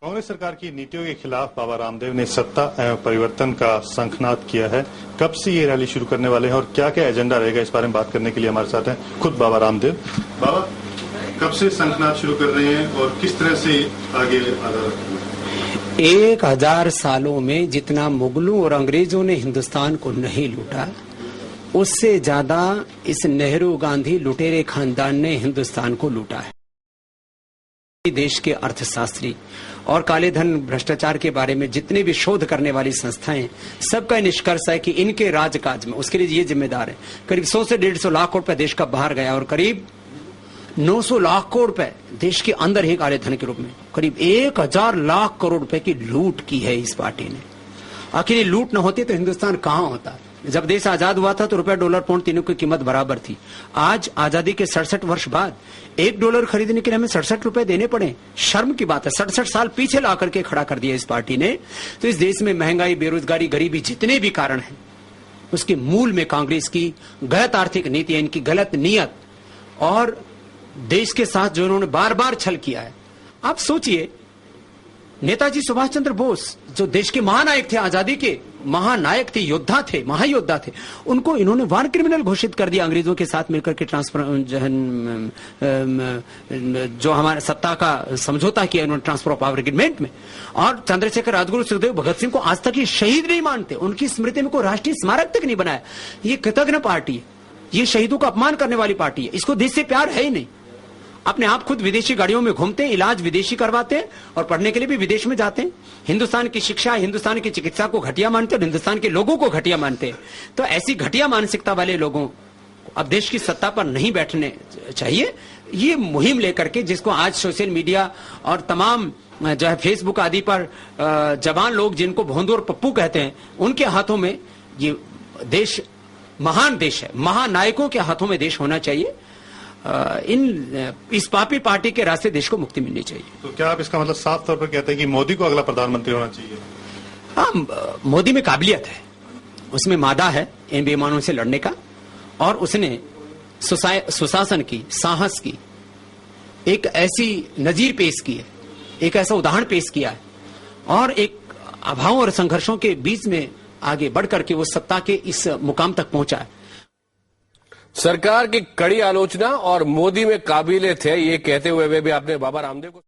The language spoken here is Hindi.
कांग्रेस सरकार की नीतियों के खिलाफ बाबा रामदेव ने सत्ता एवं परिवर्तन का शंखनाद किया है। कब से ये रैली शुरू करने वाले हैं और क्या क्या एजेंडा रहेगा, इस बारे में बात करने के लिए हमारे साथ हैं खुद बाबा रामदेव। बाबा, कब से शंखनाद शुरू कर रहे हैं और किस तरह से आगे आ रहा है? 1000 सालों में जितना मुगलों और अंग्रेजों ने हिंदुस्तान को नहीं लूटा, उससे ज्यादा इस नेहरू गांधी लुटेरे खानदान ने हिंदुस्तान को लूटा है। देश के अर्थशास्त्री और काले धन भ्रष्टाचार के बारे में जितने भी शोध करने वाली संस्थाएं, सबका निष्कर्ष है कि इनके राजकाज में उसके लिए ये जिम्मेदार है। करीब 100 से 150 लाख करोड़ रुपए देश का बाहर गया और करीब 900 लाख करोड़ रुपए देश के अंदर ही काले धन के रूप में करीब 1000 लाख करोड़ रुपए की लूट की है इस पार्टी ने। आखिर ये लूट न होती तो हिंदुस्तान कहां होता? जब देश आजाद हुआ था तो रुपया, डॉलर, पाउंड तीनों की कीमत बराबर थी। आज आजादी के 67 वर्ष बाद $1 खरीदने के लिए हमें 67 रुपए देने पड़े। शर्म की बात है। 67 साल पीछे ला करके खड़ा कर दिया इस पार्टी ने। तो इस देश में महंगाई, बेरोजगारी, गरीबी, जितने भी कारण हैं, उसके मूल में कांग्रेस की गलत आर्थिक नीति है, इनकी गलत नीयत और देश के साथ जो उन्होंने बार बार छल किया है। आप सोचिए, नेताजी सुभाष चंद्र बोस जो देश के महानायक थे, आजादी के महानायक थे, योद्धा थे, महायोद्धा थे, उनको इन्होंने वार क्रिमिनल घोषित कर दिया अंग्रेजों के साथ मिलकर के। जो हमारे सत्ता का समझौता किया इन्होंने ट्रांसफर ऑफ पावर एग्रीमेंट में। और चंद्रशेखर, राजगुरु, सुखदेव, भगत सिंह को आज तक ये शहीद नहीं मानते, उनकी स्मृति में कोई राष्ट्रीय स्मारक तक नहीं बनाया। ये कृतज्ञ पार्टी है, ये शहीदों का अपमान करने वाली पार्टी है। इसको देश से प्यार है ही नहीं। अपने आप खुद विदेशी गाड़ियों में घूमते हैं, इलाज विदेशी करवाते हैं और पढ़ने के लिए भी विदेश में जाते हैं। हिंदुस्तान की शिक्षा, हिंदुस्तान की चिकित्सा को घटिया मानते हैं और हिंदुस्तान के लोगों को घटिया मानते हैं। तो ऐसी घटिया मानसिकता वाले लोगों को अब देश की सत्ता पर नहीं बैठने चाहिए। ये मुहिम लेकर के, जिसको आज सोशल मीडिया और तमाम जो है फेसबुक आदि पर जवान लोग जिनको भोंदू और पप्पू कहते हैं, उनके हाथों में ये देश महान देश है। महानायकों के हाथों में देश होना चाहिए। इस पापी पार्टी के रास्ते देश को मुक्ति मिलनी चाहिए। तो क्या आप इसका मतलब साफ तौर पर कहते हैं कि मोदी को अगला प्रधानमंत्री होना चाहिए? हाँ, मोदी में काबिलियत है, उसमें मादा है इन बेईमानों से लड़ने का, और उसने सुशासन की, साहस की एक ऐसी नजीर पेश की है, एक ऐसा उदाहरण पेश किया है और एक अभावों और संघर्षों के बीच में आगे बढ़ करके वो सत्ता के इस मुकाम तक पहुंचा है। सरकार की कड़ी आलोचना और मोदी में काबिलियत है, ये कहते हुए वे भी आपने बाबा रामदेव को